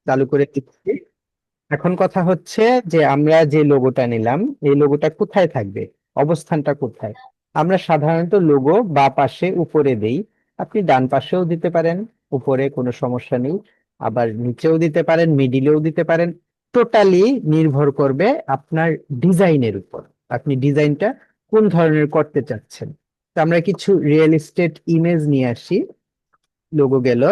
চালু করে দিচ্ছি। এখন কথা হচ্ছে যে আমরা যে লোগোটা নিলাম, এই লোগোটা কোথায় থাকবে, অবস্থানটা কোথায়? আমরা সাধারণত লোগো বা পাশে উপরে দেই। আপনি ডান পাশেও দিতে পারেন, উপরে কোনো সমস্যা নেই। আবার নিচেও দিতে পারেন, মিডিলেও দিতে পারেন। টোটালি নির্ভর করবে আপনার ডিজাইনের উপর। আপনি ডিজাইনটা কোন ধরনের করতে চাচ্ছেন। তো আমরা কিছু রিয়েল এস্টেট ইমেজ নিয়ে আসি। লোগো গেল।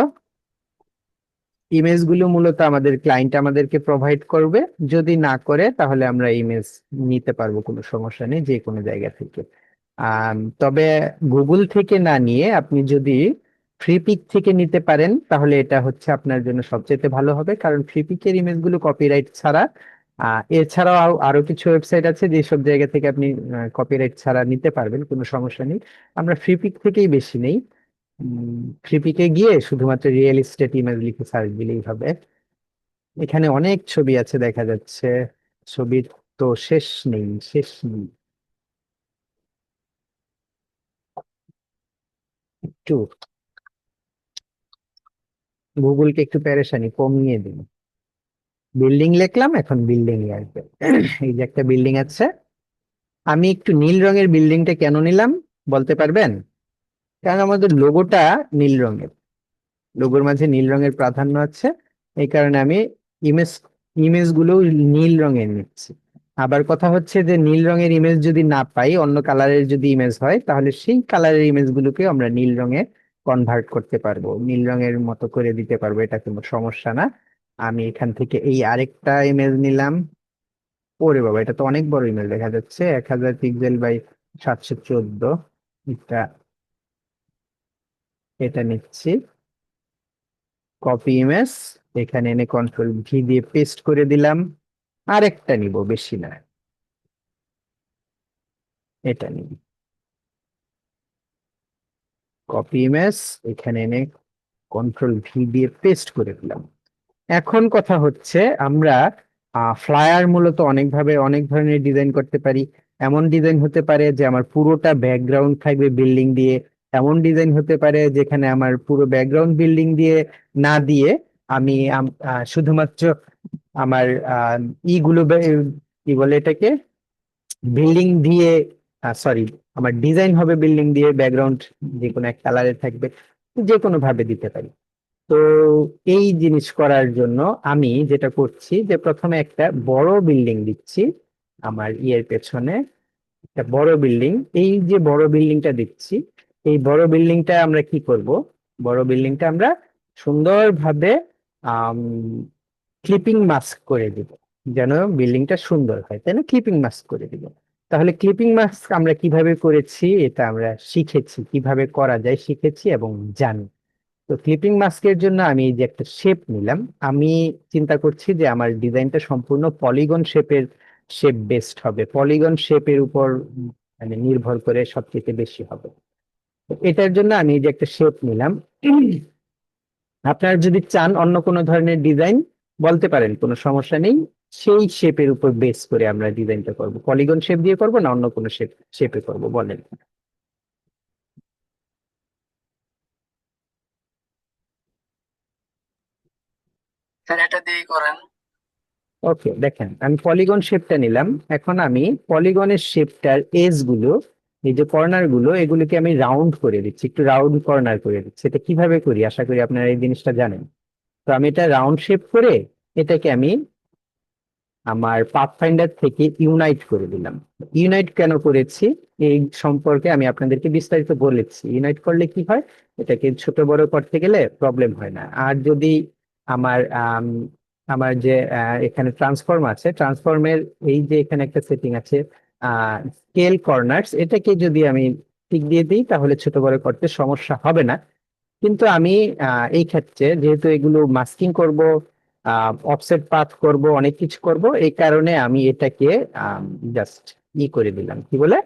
ইমেজ গুলো মূলত আমাদের ক্লায়েন্ট আমাদেরকে প্রোভাইড করবে। যদি না করে তাহলে আমরা ইমেজ নিতে পারবো, কোনো সমস্যা নেই, যে কোনো জায়গা থেকে। তবে গুগল থেকে না নিয়ে আপনি যদি ফ্রি পিক থেকে নিতে পারেন তাহলে এটা হচ্ছে আপনার জন্য সবচেয়ে ভালো হবে, কারণ ফ্রি পিকের ইমেজ গুলো কপিরাইট ছাড়া। এছাড়াও আরো কিছু ওয়েবসাইট আছে যেসব জায়গা থেকে আপনি কপিরাইট ছাড়া নিতে পারবেন, কোনো সমস্যা নেই। আমরা ফ্রি পিক থেকেই বেশি নেই। ট্রিপিকে গিয়ে শুধুমাত্র রিয়েল এস্টেট ইমেজ লিখে সার্চ দিলেই হবে। এখানে অনেক ছবি আছে দেখা যাচ্ছে। ছবির তো শেষ নেই, শেষ নেই। একটু গুগলকে একটু পেরেশানি কমিয়ে দিন। বিল্ডিং লিখলাম, এখন বিল্ডিং আসবে। এই যে একটা বিল্ডিং আছে। আমি একটু নীল রঙের বিল্ডিংটা কেন নিলাম বলতে পারবেন? কারণ আমাদের লোগোটা নীল রঙের, লোগোর মাঝে নীল রঙের প্রাধান্য আছে। এই কারণে আমি ইমেজ ইমেজ গুলো নীল রঙের নিচ্ছি। আবার কথা হচ্ছে যে নীল রঙের ইমেজ যদি না পাই, অন্য কালারের যদি ইমেজ হয়, তাহলে সেই কালারের ইমেজ গুলোকে আমরা নীল রঙে কনভার্ট করতে পারবো, নীল রঙের মতো করে দিতে পারবো। এটা কোনো সমস্যা না। আমি এখান থেকে এই আরেকটা ইমেজ নিলাম। ওরে বাবা, এটা তো অনেক বড় ইমেজ দেখা যাচ্ছে, 1000 পিক্সেল বাই 714। এটা এটা নিচ্ছি। কপি ইমেজ, এখানে এনে কন্ট্রোল ভি দিয়ে পেস্ট করে দিলাম। আরেকটা নিব, বেশি না, এটা নিব। কপি ইমেজ, এখানে এনে কন্ট্রোল ভি দিয়ে পেস্ট করে দিলাম। এখন কথা হচ্ছে আমরা ফ্লায়ার মূলত অনেকভাবে অনেক ধরনের ডিজাইন করতে পারি। এমন ডিজাইন হতে পারে যে আমার পুরোটা ব্যাকগ্রাউন্ড থাকবে বিল্ডিং দিয়ে। এমন ডিজাইন হতে পারে যেখানে আমার পুরো ব্যাকগ্রাউন্ড বিল্ডিং দিয়ে না দিয়ে আমি শুধুমাত্র আমার ইগুলো কি বলে এটাকে, বিল্ডিং দিয়ে, সরি, আমার ডিজাইন হবে বিল্ডিং দিয়ে, ব্যাকগ্রাউন্ড যে কোনো এক কালারে থাকবে, যে কোনো ভাবে দিতে পারি। তো এই জিনিস করার জন্য আমি যেটা করছি যে প্রথমে একটা বড় বিল্ডিং দিচ্ছি। আমার ইয়ের পেছনে একটা বড় বিল্ডিং, এই যে বড় বিল্ডিংটা দিচ্ছি, এই বড় বিল্ডিংটা আমরা কি করব, বড় বিল্ডিংটা আমরা সুন্দরভাবে ক্লিপিং মাস্ক করে দিব, যেন বিল্ডিংটা সুন্দর হয়, তাই না? ক্লিপিং মাস্ক করে দিব। তাহলে ক্লিপিং মাস্ক আমরা কিভাবে করেছি এটা আমরা শিখেছি, কিভাবে করা যায় শিখেছি এবং জানি। তো ক্লিপিং মাস্কের জন্য আমি এই যে একটা শেপ নিলাম। আমি চিন্তা করছি যে আমার ডিজাইনটা সম্পূর্ণ পলিগন শেপের, শেপ বেসড হবে, পলিগন শেপের উপর মানে নির্ভর করে সবচেয়ে বেশি হবে। তো এটার জন্য আমি এই যে একটা শেপ নিলাম। আপনারা যদি চান অন্য কোনো ধরনের ডিজাইন বলতে পারেন, কোনো সমস্যা নেই। সেই শেপের উপর বেস করে আমরা ডিজাইনটা করব। পলিগন শেপ দিয়ে করব না অন্য কোনো শেপে করব, বলেন। স্যার এটা দিয়েই করেন। ওকে, দেখেন আমি পলিগন শেপটা নিলাম। এখন আমি পলিগনের শেপটার এজ গুলো, এই যে কর্নার গুলো, এগুলোকে আমি রাউন্ড করে দিচ্ছি, একটু রাউন্ড কর্নার করে দিচ্ছি। এটা কিভাবে করি আশা করি আপনারা এই জিনিসটা জানেন। তো আমি এটা রাউন্ড শেপ করে এটাকে আমি আমার পাথফাইন্ডার থেকে ইউনাইট করে দিলাম। ইউনাইট কেন করেছি এই সম্পর্কে আমি আপনাদেরকে বিস্তারিত বলেছি। ইউনাইট করলে কি হয়, এটাকে ছোট বড় করতে গেলে প্রবলেম হয় না। আর যদি আমার আমার যে এখানে ট্রান্সফর্ম আছে, ট্রান্সফর্মের এই যে এখানে একটা সেটিং আছে স্কেল কর্নার্স, এটাকে যদি আমি টিক দিয়ে দিই তাহলে ছোট বড় করতে সমস্যা হবে না। কিন্তু আমি এই ক্ষেত্রে যেহেতু এগুলো মাস্কিং করব, অফসেট পাথ করব, অনেক কিছু করব, এই কারণে আমি এটাকে জাস্ট করে দিলাম, কি বলে,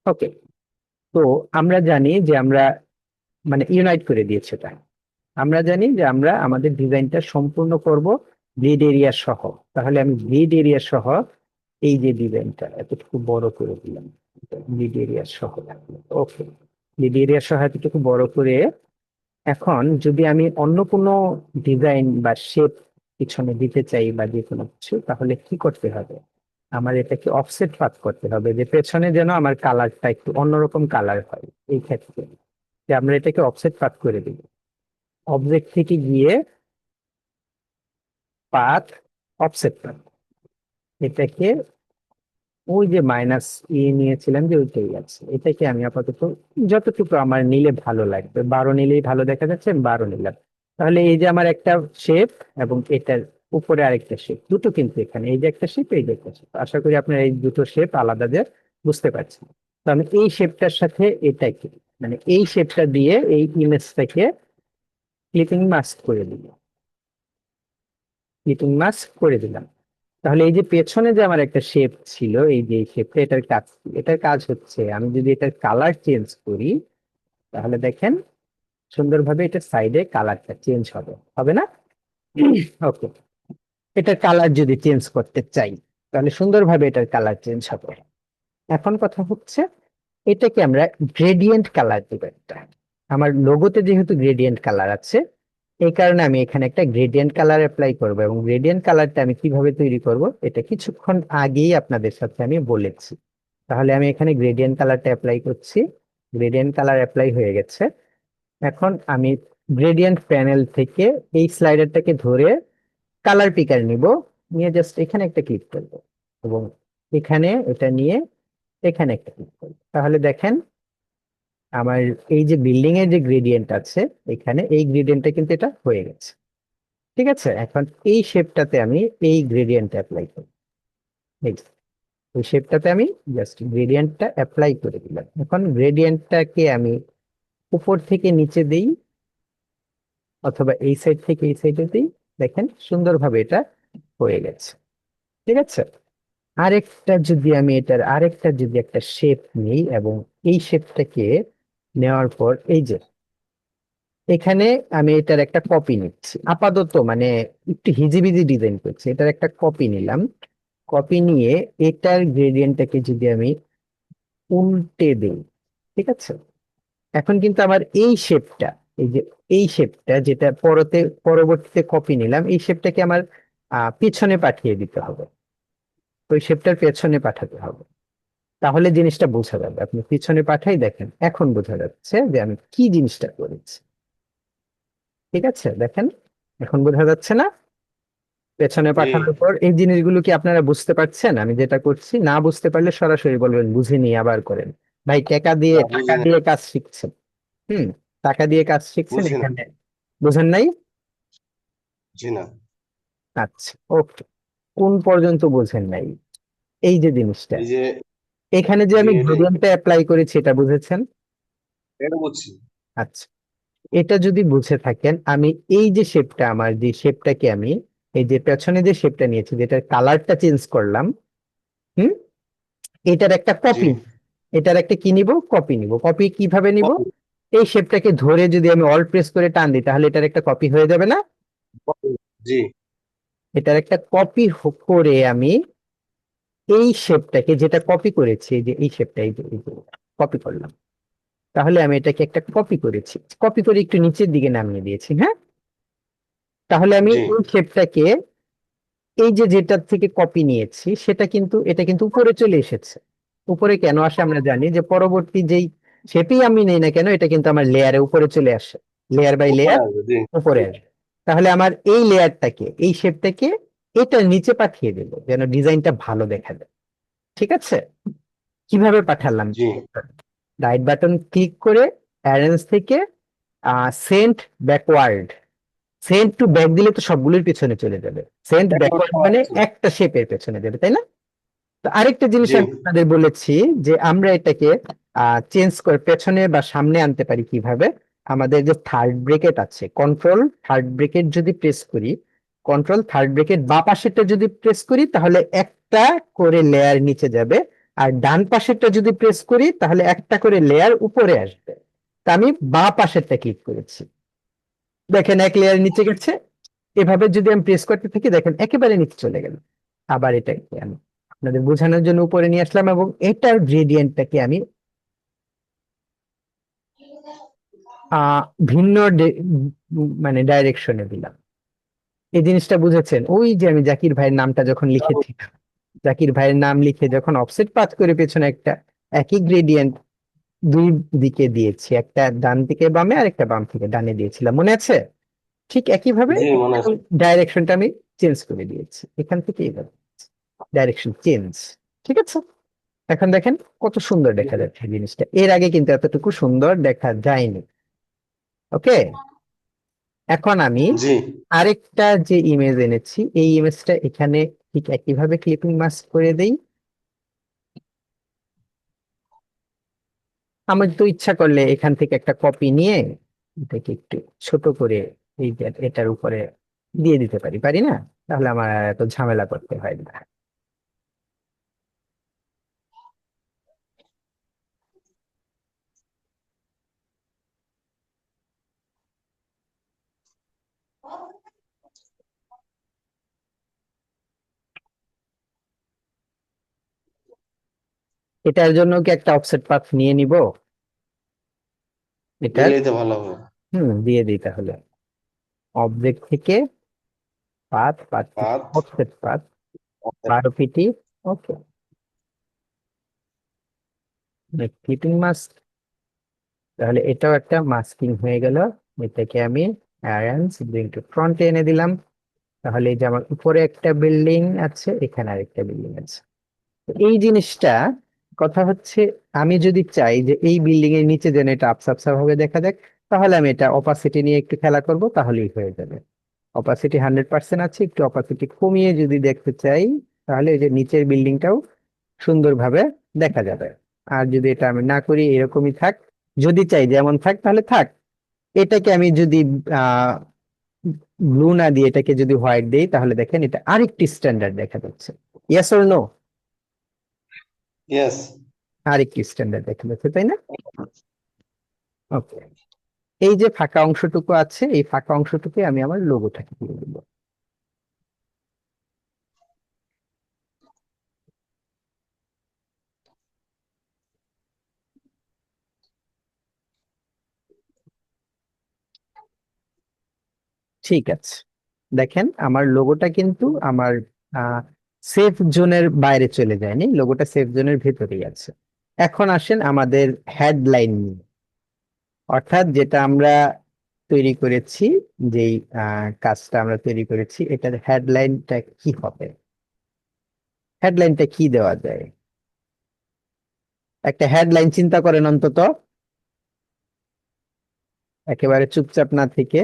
ওকে। তো আমরা জানি যে আমরা মানে ইউনাইট করে দিয়েছে তাই। আমরা জানি যে আমরা আমাদের ডিজাইনটা সম্পূর্ণ করব গ্রিড এরিয়া সহ। তাহলে আমি গ্রিড এরিয়া সহ এই যে ডিজাইনটা এতটুকু বড় করে দিলাম। লিড এরিয়া সহ। ওকে, লিড এরিয়া সহ এতটুকু বড় করে। এখন যদি আমি অন্য কোনো ডিজাইন বা শেপ পিছনে দিতে চাই বা যে কোনো কিছু, তাহলে কি করতে হবে? আমার এটাকে অফসেট পাথ করতে হবে, যে পেছনে যেন আমার কালারটা একটু অন্যরকম কালার হয়। এই ক্ষেত্রে যে আমরা এটাকে অফসেট পাথ করে দিব, অবজেক্ট থেকে গিয়ে পাথ, অফসেট পাথ, এটাকে ওই যে মাইনাস নিয়েছিলাম যে ওইটাই আছে, এটাকে আমি আপাতত যতটুকু আমার নিলে ভালো লাগবে, 12 নিলেই ভালো দেখা যাচ্ছে, আমি 12 নিলাম। তাহলে এই যে আমার একটা শেপ এবং এটার উপরে আরেকটা শেপ, দুটো কিন্তু এখানে, এই যে একটা শেপ, এই যে একটা শেপ, আশা করি আপনার এই দুটো শেপ আলাদা যে বুঝতে পারছেন। তো আমি এই শেপটার সাথে এটাকে, মানে এই শেপটা দিয়ে এই ইমেজটাকে ক্লিপিং মাস্ক করে দিল, ক্লিপিং মাস্ক করে দিলাম। তাহলে এই যে পেছনে যে আমার একটা শেপ ছিল, এই যে শেপটা, এটার কাজ কি? এটার কাজ হচ্ছে আমি যদি এটার কালার চেঞ্জ করি, তাহলে দেখেন সুন্দরভাবে এটা সাইডে কালারটা চেঞ্জ হবে, হবে না? ওকে, এটার কালার যদি চেঞ্জ করতে চাই, তাহলে সুন্দরভাবে এটার কালার চেঞ্জ হবে। এখন কথা হচ্ছে এটাকে আমরা গ্রেডিয়েন্ট কালার দিব একটা। আমার লোগোতে যেহেতু গ্রেডিয়েন্ট কালার আছে, এই কারণে আমি এখানে একটা গ্রেডিয়েন্ট কালার অ্যাপ্লাই করব, এবং গ্রেডিয়েন্ট কালারটা আমি কিভাবে তৈরি করব এটা কিছুক্ষণ আগেই আপনাদের সাথে আমি বলেছি। তাহলে আমি এখানে গ্রেডিয়েন্ট কালারটা অ্যাপ্লাই করছি, গ্রেডিয়েন্ট কালার অ্যাপ্লাই হয়ে গেছে। এখন আমি গ্রেডিয়েন্ট প্যানেল থেকে এই স্লাইডারটাকে ধরে কালার পিকার নিব, নিয়ে জাস্ট এখানে একটা ক্লিক করব, এবং এখানে এটা নিয়ে এখানে একটা ক্লিক করব। তাহলে দেখেন আমার এই যে বিল্ডিং এর যে গ্রেডিয়েন্ট আছে, এখানে এই গ্রেডিয়েন্টটা কিন্তু এটা হয়ে গেছে। ঠিক আছে, এখন এই শেপটাতে আমি এই গ্রেডিয়েন্টটা অ্যাপ্লাই করি। এই যে, ওই শেপটাতে আমি জাস্ট গ্রেডিয়েন্টটা অ্যাপ্লাই করে দিলাম। এখন গ্রেডিয়েন্টটাকে আমি উপর থেকে নিচে দিই, অথবা এই সাইড থেকে এই সাইডে দিই। দেখেন সুন্দরভাবে এটা হয়ে গেছে। ঠিক আছে, আরেকটা যদি একটা শেপ নিই, এবং এই শেপটাকে নেওয়ার পর এই যে এখানে আমি এটার একটা কপি নিচ্ছি আপাতত, মানে একটু হিজিবিজি ডিজাইন করছি, এটার একটা কপি নিলাম। কপি নিয়ে এটার গ্রেডিয়েন্টটাকে যদি আমি উল্টে দিই, ঠিক আছে, এখন কিন্তু আমার এই শেপটা, এই যে এই শেপটা যেটা পরবর্তীতে কপি নিলাম, এই শেপটাকে আমার পিছনে পাঠিয়ে দিতে হবে, ওই শেপটার পেছনে পাঠাতে হবে। তাহলে জিনিসটা বোঝা যাবে, আপনি পিছনে পাঠাই দেখেন, এখন বোঝা যাচ্ছে যে আমি কি জিনিসটা করেছি। ঠিক আছে, দেখেন এখন বোঝা যাচ্ছে না? পেছনে জি। পাঠানোর পর এই জিনিসগুলো কি আপনারা বুঝতে পারছেন আমি যেটা করছি? না বুঝতে পারলে সরাসরি বলবেন, বুঝিনি, আবার করেন। ভাই টাকা দিয়ে না, টাকা বুঝি না, দিয়ে কাজ শিখছেন। হুম, টাকা দিয়ে কাজ শিখছেন বুঝি না, এখানে, বুঝেন নাই? জি না। আচ্ছা, ওকে, কোন পর্যন্ত বোঝেন নাই? এই যে জিনিসটা, এই যে, এখানে যে জি, আমি এটাই, গ্রেডিয়েন্টটা অ্যাপ্লাই করেছি, এটা বুঝেছেন? এটা বুঝছি। আচ্ছা, এটা যদি বুঝে থাকেন, আমি এই যে শেপটা, আমার যে শেপটাকে আমি এই যে পেছনে যে শেপটা নিয়েছি, যেটার কালারটা চেঞ্জ করলাম, হুম, এটার একটা জি, কপি, এটার একটা কি নিব, কপি নিব। কপি কিভাবে নিব? কপি, এই শেপটাকে ধরে যদি আমি অল্ট প্রেস করে টান দিই, তাহলে এটার একটা কপি হয়ে যাবে না? কপি, জি, এটার একটা কপি করে আমি এই শেপটাকে যেটা কপি করেছি, এই যে এই শেপটা, এই যে কপি করলাম, তাহলে আমি এটাকে একটা কপি করেছি, কপি করে একটু নিচের দিকে নামিয়ে দিয়েছি, হ্যাঁ। তাহলে আমি জি, এই শেপটাকে, এই যে যেটার থেকে কপি নিয়েছি সেটা কিন্তু, এটা কিন্তু উপরে চলে এসেছে। উপরে কেন আসে আমরা জানি, যে পরবর্তী যেই শেপই আমি নেই না কেন, এটা কিন্তু আমার লেয়ারে উপরে চলে আসে, লেয়ার বাই উপরে লেয়ার আসবে, জি, উপরে আসে। তাহলে আমার এই লেয়ারটাকে, এই শেপটাকে এটা নিচে পাঠিয়ে দেব, যেন ডিজাইনটা ভালো দেখা যায়। ঠিক আছে, কিভাবে পাঠালাম? জি, রাইট বাটন ক্লিক করে অ্যারেঞ্জ থেকে send backward, send to back দিলে তো সবগুলোর পেছনে চলে যাবে, সেন্ট এখন ব্যাকওয়ার্ড পাওয়া মানে যাচ্ছে। একটা শেপের পেছনে যাবে, তাই না? তো আরেকটা জিনিস জি, আমি আপনাদের বলেছি, যে আমরা এটাকে চেঞ্জ করে পেছনে বা সামনে আনতে পারি কিভাবে। আমাদের যে থার্ড ব্রেকেট আছে, কন্ট্রোল থার্ড ব্রেকেট যদি প্রেস করি, কন্ট্রোল থার্ড ব্রেকেট বা পাশেরটা যদি প্রেস করি, তাহলে একটা করে লেয়ার নিচে যাবে, আর ডান পাশেরটা যদি প্রেস করি, তাহলে একটা করে লেয়ার উপরে আসবে। তা আমি বা পাশেরটা ক্লিক করেছি, দেখেন এক লেয়ার নিচে গেছে। এভাবে যদি আমি প্রেস করতে থাকি, দেখেন একেবারে নিচে চলে গেল। আবার এটা আমি আপনাদের বোঝানোর জন্য উপরে নিয়ে আসলাম এবং এটার গ্রেডিয়েন্টটাকে আমি ভিন্ন মানে ডাইরেকশনে দিলাম। এই জিনিসটা বুঝেছেন? ওই যে আমি জাকির ভাইয়ের নামটা যখন লিখেছিলাম, জাকির ভাইয়ের নাম লিখে যখন অফসেট পাথ করে পেছনে একটা একই গ্রেডিয়েন্ট দুই দিকে দিয়েছি, একটা ডান থেকে বামে আর একটা বাম থেকে ডানে দিয়েছিলাম, মনে আছে? ঠিক একইভাবে জি মনে আছে। ডাইরেকশনটা আমি চেঞ্জ করে দিয়েছি, এখান থেকে এইভাবে ডাইরেকশন চেঞ্জ। ঠিক আছে, এখন দেখেন কত সুন্দর দেখা যাচ্ছে জিনিসটা। এর আগে কিন্তু এতটুকু সুন্দর দেখা যায়নি। ওকে, এখন আমি জি আরেকটা যে ইমেজ এনেছি এই ইমেজটা এখানে ঠিক একইভাবে ক্লিপিং মাস্ক করে দেই। আমার তো ইচ্ছা করলে এখান থেকে একটা কপি নিয়ে এটাকে একটু ছোট করে এই যে এটার উপরে দিয়ে দিতে পারি, পারি না? তাহলে আমার আর এত ঝামেলা করতে হয় না। এটার জন্য কি একটা অফসেট পাথ নিয়ে নিব এটার? দিলেই তো ভালো হবে। দিয়ে দিই তাহলে। অবজেক্ট থেকে পাথ, পাথ থেকে পাথ অফসেট পাথ, 12 পিটি। ওকে, ক্লিপিং মাস্ক, তাহলে এটাও একটা মাস্কিং হয়ে গেল। এটাকে আমি অ্যারেঞ্জ ব্রিং টু ফ্রন্টে এনে দিলাম। তাহলে এই যে আমার উপরে একটা বিল্ডিং আছে, এখানে আরেকটা বিল্ডিং আছে। তো এই জিনিসটা, কথা হচ্ছে আমি যদি চাই যে এই বিল্ডিং এর নিচে যেন এটা আপসা আপসা ভাবে দেখা যাক, তাহলে আমি এটা অপাসিটি নিয়ে একটু খেলা করব, তাহলেই হয়ে যাবে। অপাসিটি 100% আছে, একটু অপাসিটি কমিয়ে যদি দেখতে চাই তাহলে এই যে নিচের বিল্ডিংটাও সুন্দরভাবে দেখা যাবে। আর যদি এটা আমি না করি, এরকমই থাক, যদি চাই যেমন থাক তাহলে থাক। এটাকে আমি যদি আহ ব্লু না দিয়ে এটাকে যদি হোয়াইট দেই, তাহলে দেখেন এটা আরেকটি স্ট্যান্ডার্ড দেখা যাচ্ছে। Yes or no? ইয়েস। আরেকটি স্ট্যান্ডার্ড দেখা যাচ্ছে, তাই না? ওকে, এই যে ফাঁকা অংশটুকু আছে, এই ফাঁকা অংশটুকু আমি আমার লোগোটাকে দিয়ে দিব। ঠিক আছে, দেখেন আমার লোগোটা কিন্তু আমার সেফ জোনের বাইরে চলে যায়নি, লোগোটা সেফ জোনের ভেতরেই আছে। এখন আসেন আমাদের হেডলাইন নিয়ে, অর্থাৎ যেটা আমরা তৈরি করেছি, যেই কাজটা আমরা তৈরি করেছি, এটার হেডলাইনটা কি হবে? হেডলাইনটা কি দেওয়া যায়? একটা হেডলাইন চিন্তা করেন অন্তত, একেবারে চুপচাপ না থেকে।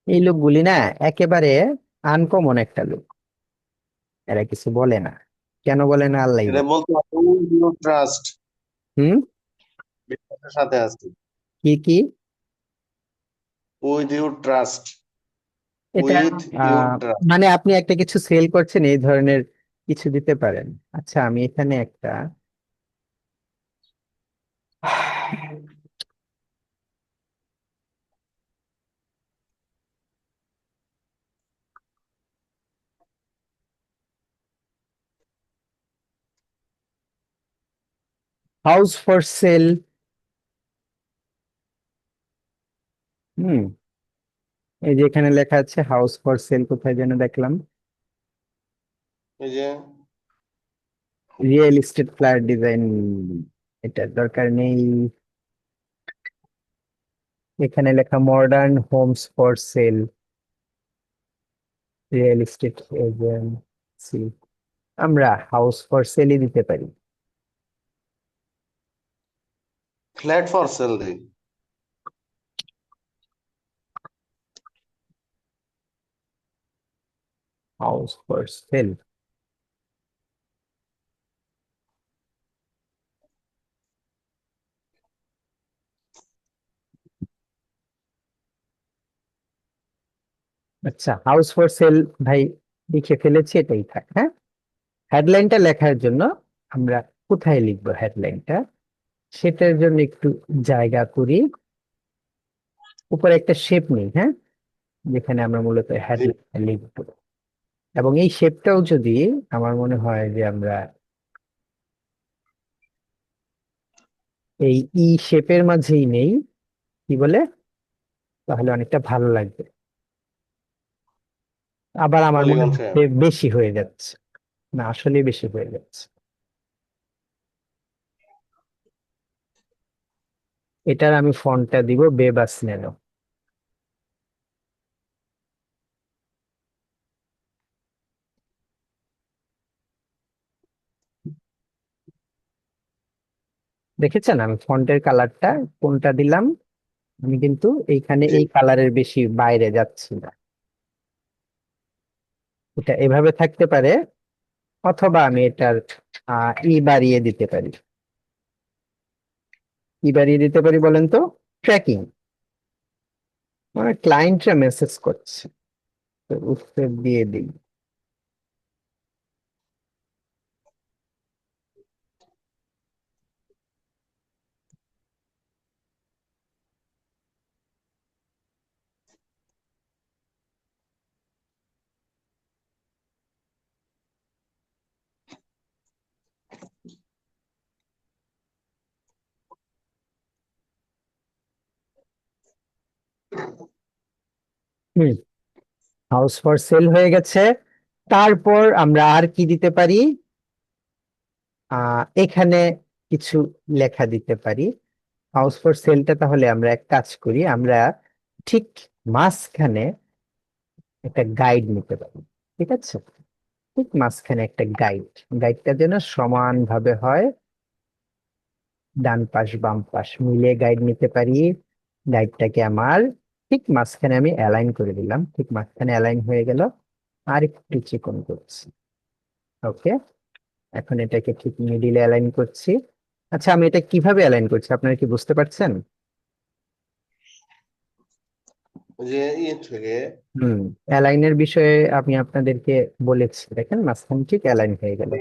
এই লোকগুলি না একেবারে আনকমন একটা লোক, এরা কিছু বলে না। কেন বলে না আল্লাহ এটা জানে। বলতে ট্রাস্ট হুম, বিশ্বাসের সাথে আছে। কি কি? উইথ ইউর ট্রাস্ট, এটা উইথ ইউর ট্রাস্ট। মানে আপনি একটা কিছু সেল করছেন, এই ধরনের কিছু দিতে পারেন। আচ্ছা, আমি এখানে একটা হাউস ফর সেল। হুম, এই যে এখানে লেখা আছে হাউস ফর সেল, কোথায় যেন দেখলাম। এই যে রিয়েল এস্টেট ফ্ল্যাট ডিজাইন, এটা দরকার নেই। এখানে লেখা modern Holmes for sale, real estate agency. আমরা হাউস ফর সেলই দিতে পারি। ফ্ল্যাট ফর সেল দেই। হাউস ফর সেল, আচ্ছা হাউস ফর সেল ভাই লিখে ফেলেছি, এটাই থাক। হ্যাঁ, হেডলাইনটা লেখার জন্য আমরা কোথায় লিখবো হেডলাইনটা, সেটার জন্য একটু জায়গা করি। উপরে একটা শেপ নেই, হ্যাঁ, যেখানে আমরা মূলত হেডলাইন লিখবো। এবং এই শেপটাও যদি আমার মনে হয় যে আমরা এই ই শেপের মাঝেই নেই, কি বলে, তাহলে অনেকটা ভালো লাগবে। আবার আমার মনে পলিগন শেপ। হচ্ছে বেশি হয়ে যাচ্ছে, না আসলে বেশি হয়ে যাচ্ছে। এটার আমি ফন্টটা দিব বেবাস ন্যানো। দেখেছেন আমি ফন্টের কালারটা কোনটা দিলাম? আমি কিন্তু এইখানে জি এই কালারের বেশি বাইরে যাচ্ছি না। এটা এভাবে থাকতে পারে, অথবা আমি এটার ই বাড়িয়ে দিতে পারি। কি বাড়িয়ে দিতে পারি বলেন তো? ট্র্যাকিং, মানে ক্লায়েন্টরা মেসেজ করছে, তো উত্তর দিয়ে দিই। হুম, হাউস ফর সেল হয়ে গেছে। তারপর আমরা আর কি দিতে পারি? এখানে কিছু লেখা দিতে পারি। হাউস ফর সেলটা তাহলে আমরা এক কাজ করি, আমরা ঠিক মাঝখানে একটা গাইড নিতে পারি। ঠিক আছে, ঠিক মাঝখানে একটা গাইড। গাইডটা যেন সমান ভাবে হয়, ডান পাশ বাম পাশ মিলে গাইড নিতে পারি। গাইডটাকে আমার ঠিক মাঝখানে আমি অ্যালাইন করে দিলাম, ঠিক মাঝখানে অ্যালাইন হয়ে গেল। আর একটু চিকন করছি। ওকে, এখন এটাকে ঠিক মিডিলে অ্যালাইন করছি। আচ্ছা, আমি এটা কিভাবে অ্যালাইন করছি আপনারা কি বুঝতে পারছেন? ওই যে থেকে হুম, অ্যালাইনের বিষয়ে আমি আপনাদেরকে বলেছি, দেখেন মাঝখানে ঠিক অ্যালাইন হয়ে গেল।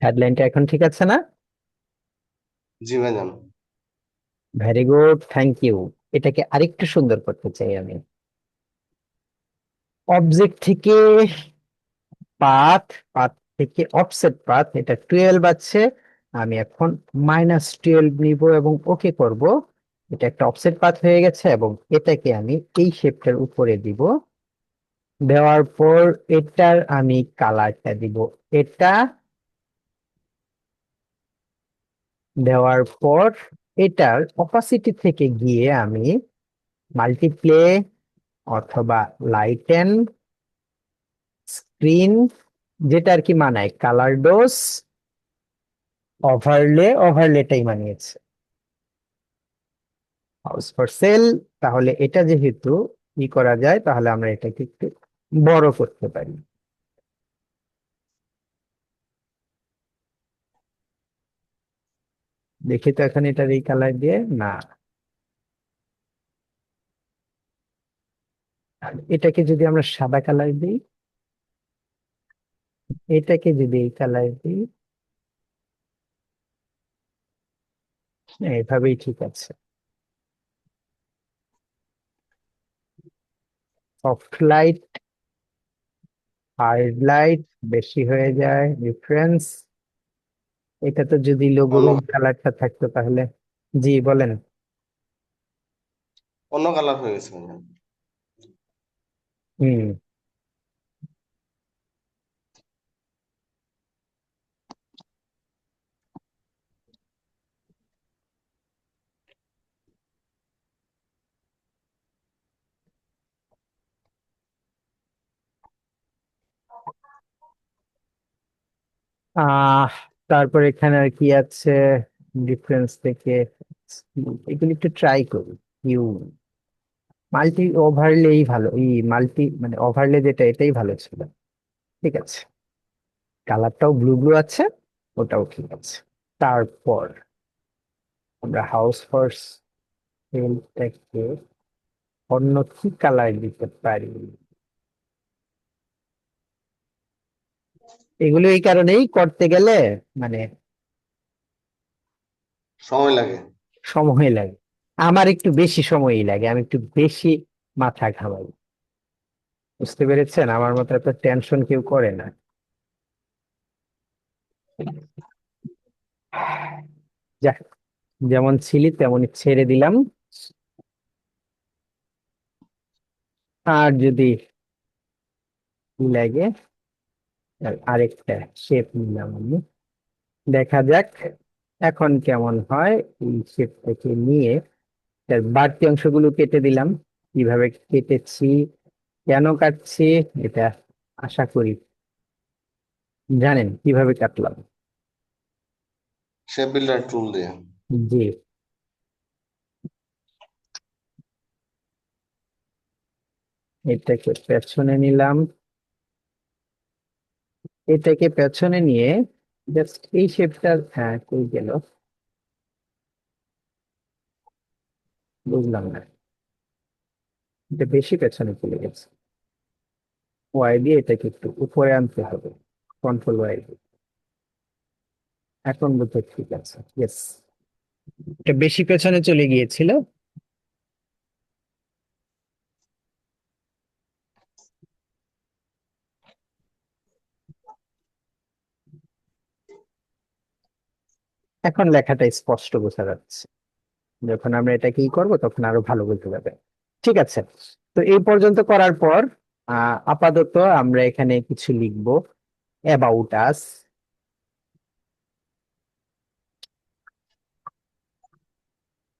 হেডলাইনটা এখন ঠিক আছে না? জি ভাইজান। Very good, thank you. এটাকে আরেকটু সুন্দর করতে চাই আমি। অবজেক্ট থেকে পাথ, পাথ থেকে অফসেট পাথ, এটা 12 আছে। আমি এখন -12 নিব এবং ওকে করব। এটা একটা অফসেট পাথ হয়ে গেছে এবং এটাকে আমি এই শেপটার উপরে দিব। দেওয়ার পর এটার আমি কালারটা দিব এটা। দেওয়ার পর এটার অপাসিটি থেকে গিয়ে আমি মাল্টিপ্লে অথবা লাইটেন স্ক্রিন, যেটা আর কি মানায়, কালার ডোজ, ওভারলে, ওভারলেটাই মানিয়েছে হাউস ফর সেল। তাহলে এটা যেহেতু ই করা যায়, তাহলে আমরা এটাকে একটু বড় করতে পারি। দেখি তো এখন এটার এই কালার দিয়ে না। আর এটাকে যদি আমরা সাদা কালার দিই, এটাকে যদি এই কালার দিই, এভাবেই ঠিক আছে। সফট লাইট, হার্ড লাইট, বেশি হয়ে যায় ডিফারেন্স। এটা তো যদি লোগোর অন্য কালারটা থাকতো তাহলে। জি বলেন। অন্য কালার হয়ে গেছে ভাইজান। হুম, তারপর এখানে আর কি আছে ডিফারেন্স থেকে এগুলো একটু ট্রাই করি। ইউ মাল্টি ওভারলেই ভালো, মাল্টি মানে ওভারলে যেটা এটাই ভালো ছিল। ঠিক আছে, কালারটাও ব্লু ব্লু আছে, ওটাও ঠিক আছে। তারপর আমরা হাউস ফর সেলটাকে অন্য কি কালার দিতে পারি? এগুলো এই কারণেই করতে গেলে মানে সময় লাগে। সময় লাগে। আমার একটু বেশি সময়ই লাগে, আমি একটু বেশি মাথা ঘামাই। বুঝতে পেরেছেন? আমার মতো এত টেনশন কেউ করে না। যাক, যেমন ছিলি তেমনই ছেড়ে দিলাম। আর যদি লাগে আরেকটা শেপ নিলাম আমি, দেখা যাক এখন কেমন হয়। এই শেপ থেকে নিয়ে তার বাড়তি অংশগুলো কেটে দিলাম। কিভাবে কেটেছি, কেন কাটছি, এটা আশা করি জানেন কিভাবে কাটলাম। শেপ বিল্ডার টুল দিয়ে। জি, এটাকে পেছনে নিলাম, এটাকে পেছনে নিয়ে জাস্ট এই শেপটা, হ্যাঁ কই গেল বুঝলাম না, এটা বেশি পেছনে চলে গেছে। ওয়াই দিয়ে এটাকে একটু উপরে আনতে হবে, কন্ট্রোল ওয়াই দিয়ে। এখন বোধহয় ঠিক আছে, ইয়েস। এটা বেশি পেছনে চলে গিয়েছিল। এখন লেখাটা স্পষ্ট বোঝা যাচ্ছে। যখন আমরা এটা কি করব তখন আরো ভালো বুঝতে যাবে। ঠিক আছে, তো এই পর্যন্ত করার পর আপাতত আমরা এখানে কিছু লিখবো অ্যাবাউট আস।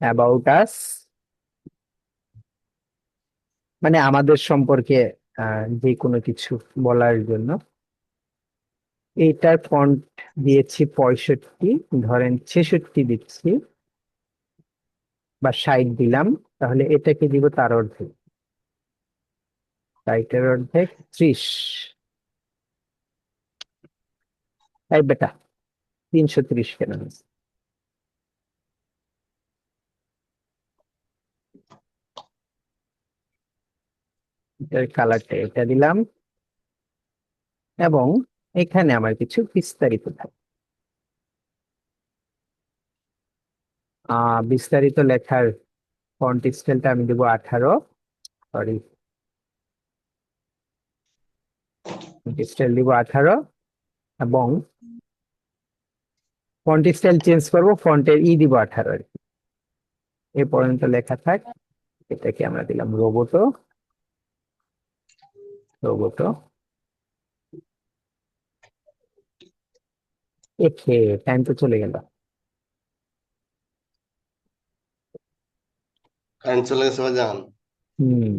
অ্যাবাউট আস মানে আমাদের সম্পর্কে যে কোনো কিছু বলার জন্য। এইটার ফন্ট দিয়েছি 65, ধরেন 66 দিচ্ছি বা 60 দিলাম, তাহলে এটাকে দিব তার অর্ধেক, 60-এর অর্ধেক 30। এই বেটা 330 কেন নিয়েছি? এটার কালারটা এটা দিলাম, এবং এখানে আমার কিছু বিস্তারিত থাকে। বিস্তারিত লেখার ফন্ট স্টাইলটা আমি দেবো 18, সরি স্টাইল দিব 18, এবং ফন্ট স্টাইল চেঞ্জ করবো, ফন্টের দিব 18 আর কি। এ পর্যন্ত লেখা থাক। এটাকে আমরা দিলাম রোবোটো, রোবোটো। এখে টাইম তো চলে গেল। কারেন্ট চলে গেছে ভাইজান। হম,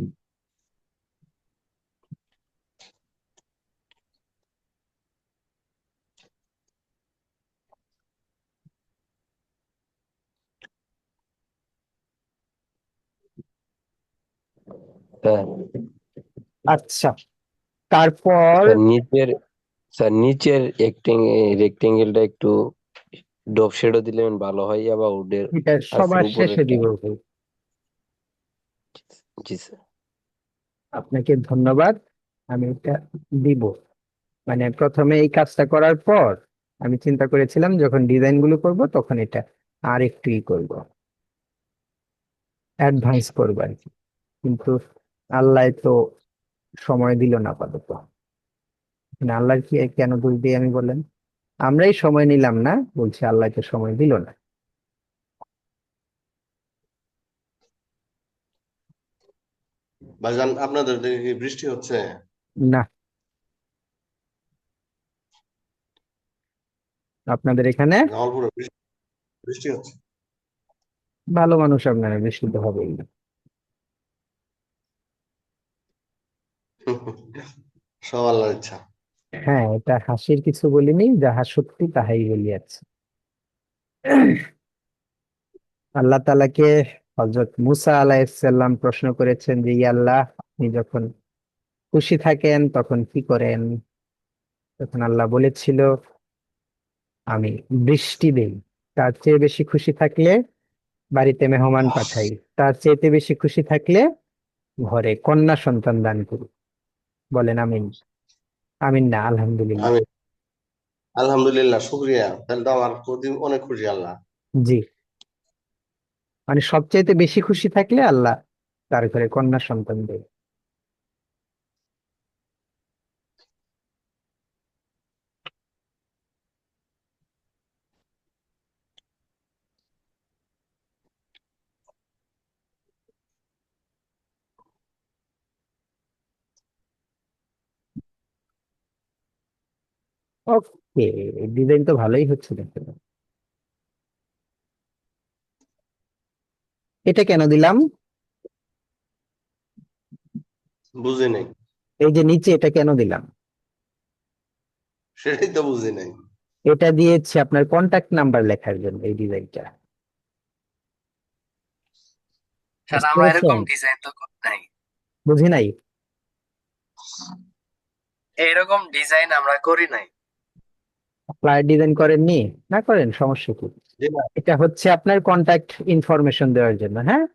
স্যার আচ্ছা। তারপর স্যার নিচের স্যার নিচের রেক্টেঙ্গেলটা একটু ডপ শেডো দিলে ভালো হয়, আবার উডের এটা আসলে সবার শেষে উপরেরটা। দিব ভাই। জি স্যার। আপনাকে ধন্যবাদ। আমি এটা দিব, মানে প্রথমে এই কাজটা করার পর আমি চিন্তা করেছিলাম যখন ডিজাইন গুলো করবো তখন এটা আর একটু করবো, অ্যাডভান্স করবো আর কি। কিন্তু আল্লাহ তো সময় দিল না আপাতত। মানে আল্লাহর কি কেন দোষ দিই আমি বলেন? আমরাই সময় নিলাম না, বলছি আল্লাহ তো সময় দিল না। ভাইজান আপনাদের দিকে কি বৃষ্টি হচ্ছে? না, আপনাদের এখানে জামালপুরে বৃষ্টি বৃষ্টি হচ্ছে। ভালো মানুষ, আপনারা বিশুদ্ধ হবেই না। সব আল্লাহর ইচ্ছা। হ্যাঁ, এটা হাসির কিছু বলিনি, যাহা সত্যি তাহাই বলিয়াছি। আল্লাহ তাআলাকে হযরত মুসা আলাইহিসসালাম প্রশ্ন করেছেন যে ইয়া আল্লাহ, আপনি যখন খুশি থাকেন তখন কি করেন? তখন আল্লাহ বলেছিল, আমি বৃষ্টি দেই। তার চেয়ে বেশি খুশি থাকলে বাড়িতে মেহমান পাঠাই। তার চাইতে বেশি খুশি থাকলে ঘরে কন্যা সন্তান দান করি। বলেন আমিন। আমিন না, আলহামদুলিল্লাহ। আমি আলহামদুলিল্লাহ, শুক্রিয়া, তাহলে তো আমার প্রতি অনেক খুশি আল্লাহ। জি, মানে সবচাইতে বেশি খুশি থাকলে আল্লাহ তার ঘরে কন্যা সন্তান দেয়। ওকে, ডিজাইন তো ভালোই হচ্ছে দেখতে। এটা কেন দিলাম? বুঝি নাই, এই যে নিচে এটা কেন দিলাম? সেটাই তো বুঝি নাই। এটা দিয়েছি আপনার কন্টাক্ট নাম্বার লেখার জন্য, এই ডিজাইনটা। স্যার বুঝতে আমরা পেরেছেন? এরকম ডিজাইন তো করি নাই। বুঝি নাই। এরকম ডিজাইন আমরা করি নাই। ফ্লায়ার ডিজাইন করেননি? না করেন, সমস্যা কি? জি না। এটা হচ্ছে আপনার কন্টাক্ট ইনফরমেশন দেওয়ার জন্য, হ্যাঁ।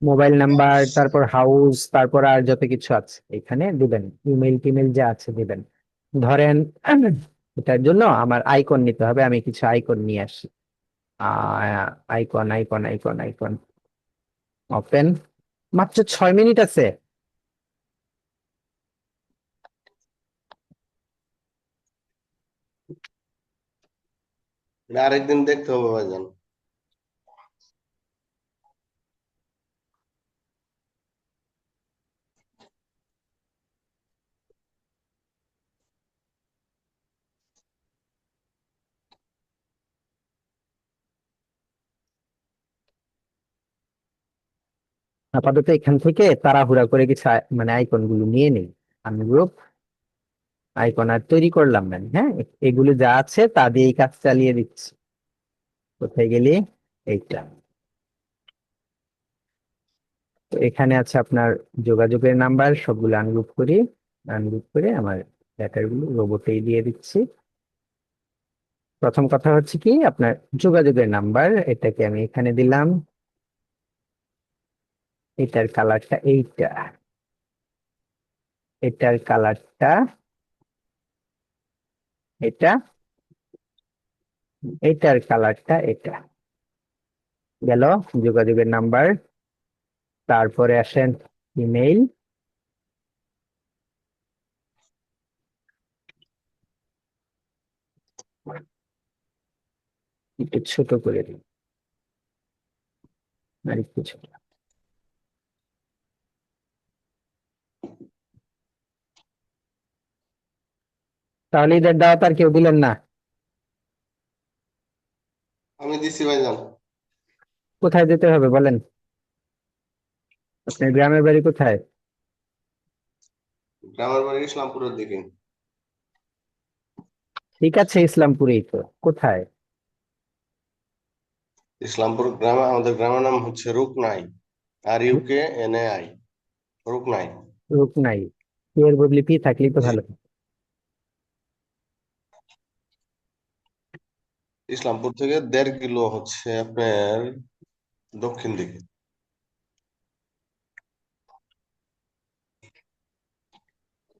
মোবাইল নাম্বার, তারপর হাউস, তারপর আর যত কিছু আছে এখানে দিবেন। ইমেল টিমেল যা আছে দিবেন। ধরেন এটার জন্য আমার আইকন নিতে হবে, আমি কিছু আইকন নিয়ে আসি। Icon icon icon icon open. মাত্র 6 মিনিট আছে। এটা আরেকদিন দেখতে হবে ভাইজান। আপাতত এখান থেকে তাড়াহুড়া করে কিছু মানে আইকন গুলো নিয়ে নিই। আমি গ্রুপ আইকন আর তৈরি করলাম না, হ্যাঁ। এগুলো যা আছে তা দিয়ে এই কাজ চালিয়ে দিচ্ছি। কোথায় গেলি? এইটা। তো এখানে আছে আপনার যোগাযোগের নাম্বার, সবগুলো আনগ্রুপ করি। আনগ্রুপ করে আমার লেটার গুলো রোবটেই দিয়ে দিচ্ছি। প্রথম কথা হচ্ছে কি, আপনার যোগাযোগের নাম্বার, এটাকে আমি এখানে দিলাম। এটার কালারটা এইটা, এটার কালারটা এটা, এটার কালারটা এটা। গেল যোগাযোগের নাম্বার। তারপরে আসেন ইমেইল। একটু ছোট করে দিই, আর একটু ছোট। তাহলে ঈদের দাওয়াত আর কেউ দিলেন না? আমি দিছি ভাইজান। কোথায় যেতে হবে বলেন? আপনার গ্রামের বাড়ি কোথায়? গ্রামের বাড়ি ইসলামপুরের দিকে। ঠিক আছে, ইসলামপুরেই তো। কোথায়? ইসলামপুর গ্রামে, আমাদের গ্রামের নাম হচ্ছে রুকনাই, RUKNAI, রুকনাই। রূপ নাই, এর বদলে পি থাকলেই তো জি। ভালো। ইসলামপুর থেকে 1.5 কিলো হচ্ছে আপনার দক্ষিণ দিকে।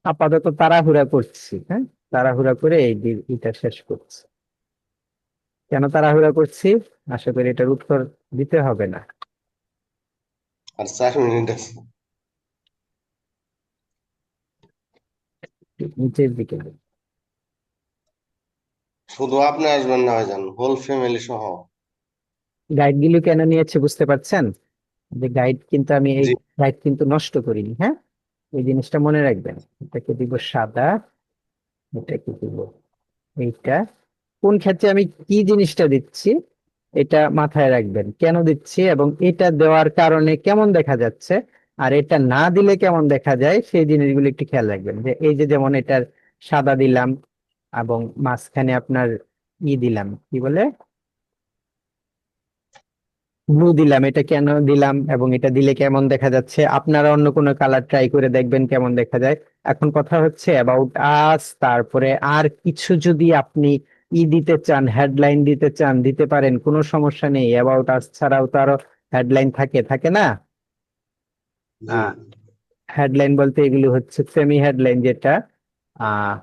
আপাতত তাড়াহুড়া করছি, হ্যাঁ। তাড়াহুড়া করে এটা শেষ করছি। কেন তাড়াহুড়া করছি? আশা করি এটার উত্তর দিতে হবে না। আর 4 মিনিট আছে। নিচের দিকে শুধু আপনি আসবেন না ভাইজান, হোল ফ্যামিলি সহ। গাইড গুলো কেন নিয়েছে বুঝতে পারছেন? যে গাইড কিন্তু আমি এই জি। গাইড কিন্তু নষ্ট করিনি, হ্যাঁ। এই জিনিসটা মনে রাখবেন। এটাকে দিব সাদা, এটাকে দিব এইটা। কোন ক্ষেত্রে আমি কি জিনিসটা দিচ্ছি এটা মাথায় রাখবেন, কেন দিচ্ছি এবং এটা দেওয়ার কারণে কেমন দেখা যাচ্ছে, আর এটা না দিলে কেমন দেখা যায়, সেই জিনিসগুলো একটু খেয়াল রাখবেন। যে এই যে যেমন এটার সাদা দিলাম এবং মাঝখানে আপনার দিলাম কি বলে ব্লু দিলাম। এটা কেন দিলাম এবং এটা দিলে কেমন দেখা যাচ্ছে, আপনারা অন্য কোনো কালার ট্রাই করে দেখবেন কেমন দেখা যায়। এখন কথা হচ্ছে অ্যাবাউট আস, তারপরে আর কিছু যদি আপনি দিতে চান, হেডলাইন দিতে চান দিতে পারেন, কোনো সমস্যা নেই। অ্যাবাউট আস ছাড়াও তো আরো হেডলাইন থাকে থাকে না? জি, হেডলাইন বলতে এগুলো হচ্ছে সেমি হেডলাইন, যেটা আহ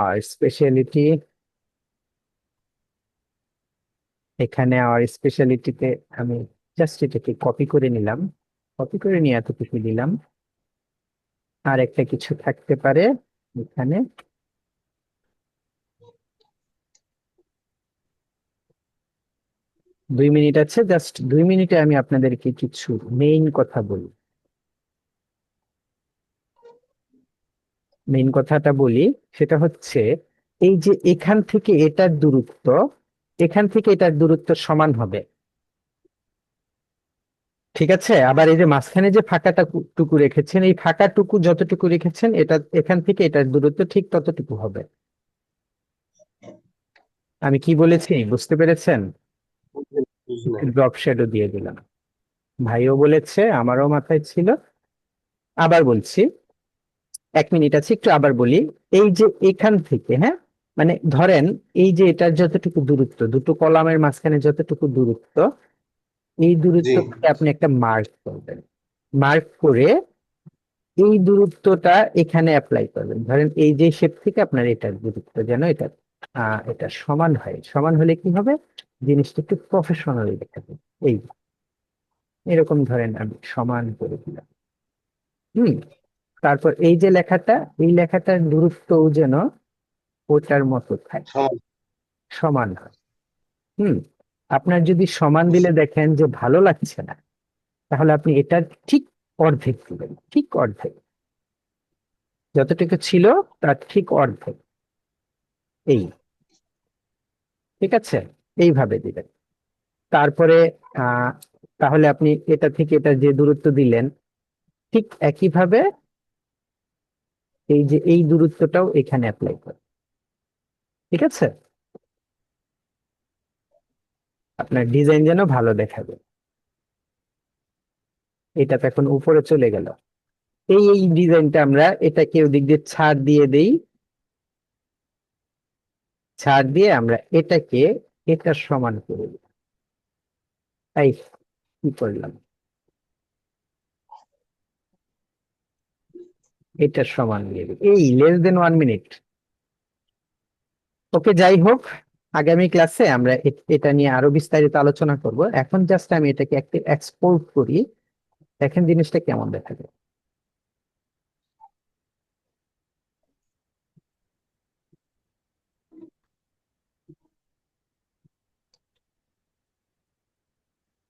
আর স্পেশালিটি, এখানে আর স্পেশালিটিতে আমি জাস্ট এটাকে কপি করে নিলাম, কপি করে নিয়ে এতটুকু দিলাম। আর একটা কিছু থাকতে পারে এখানে, 2 মিনিট আছে, জাস্ট 2 মিনিটে আমি আপনাদেরকে কিছু মেইন কথা বলি। মেইন কথাটা বলি, সেটা হচ্ছে এই যে এখান থেকে এটার দূরত্ব, এখান থেকে এটার দূরত্ব সমান হবে, ঠিক আছে? আবার এই যে মাঝখানে যে ফাঁকাটা টুকু রেখেছেন, এই ফাঁকাটুকু যতটুকু রেখেছেন এটা এখান থেকে এটার দূরত্ব ঠিক ততটুকু হবে। আমি কি বলেছি বুঝতে পেরেছেন? বুঝলেন। ড্রপ শ্যাডো দিয়ে দিলাম, ভাইও বলেছে, আমারও মাথায় ছিল। আবার বলছি, 1 মিনিট আছে, একটু আবার বলি। এই যে এখান থেকে, হ্যাঁ, মানে ধরেন এই যে এটার যতটুকু দূরত্ব, দুটো কলামের মাঝখানে যতটুকু দূরত্ব, এই জি, দূরত্বটাকে আপনি একটা মার্ক করবেন। মার্ক করে এই দূরত্বটা এখানে অ্যাপ্লাই করবেন। ধরেন এই যে শেপ থেকে আপনার এটার দূরত্ব যেন এটা এটা সমান হয়। সমান হলে কি হবে, জিনিসটা একটু প্রফেশনালি দেখাবে। এই এরকম ধরেন আমি সমান করে দিলাম। হুম। তারপর এই যে লেখাটা, এই লেখাটার দূরত্বও যেন ওটার মতো থাকে, সমান। সমান হয়। হুম। আপনার যদি সমান দিলে দেখেন যে ভালো লাগছে না, তাহলে আপনি এটার ঠিক অর্ধেক দিবেন, ঠিক অর্ধেক, যতটুকু ছিল তার ঠিক অর্ধেক। এই, ঠিক আছে, এইভাবে দিবেন। তারপরে আহ তাহলে আপনি এটা থেকে এটা যে দূরত্ব দিলেন, ঠিক একইভাবে এই যে এই দূরত্বটাও এখানে অ্যাপ্লাই করেন, ঠিক আছে? আপনার ডিজাইন যেন ভালো দেখাবে। এটা তো এখন উপরে চলে গেল। এই ডিজাইনটা আমরা এটাকে ওদিক দিয়ে ছাড় দিয়ে দেই, ছাড় দিয়ে আমরা এটাকে এটার সমান করে দিই। তাই কি করলাম, এটার সমান দিয়ে দিই, এই less than 1 মিনিট। ওকে, যাই হোক, আগামী ক্লাসে আমরা এটা নিয়ে আরো বিস্তারিত আলোচনা করব। এখন জাস্ট আমি এটাকে একটা এক্সপোর্ট করি, দেখেন জিনিসটা কেমন দেখা যায়।